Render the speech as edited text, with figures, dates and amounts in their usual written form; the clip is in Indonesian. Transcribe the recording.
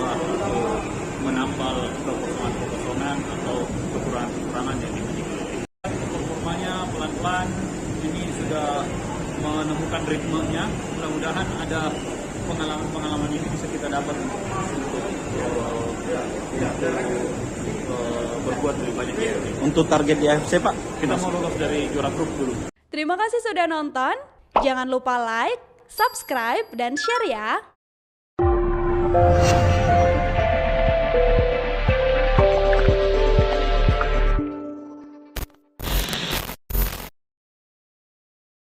merubah atau menambal kekosongan atau kekurangan yang dimiliki. Performanya pelan-pelan ini sudah menemukan ritmenya. Mudah-mudahan ada pengalaman ini bisa kita dapat untuk berbuat lebih banyak. Untuk target di AFC, Pak? Kita mau lolos dari juara grup dulu. Terima kasih sudah nonton. Jangan lupa like, subscribe, dan share ya.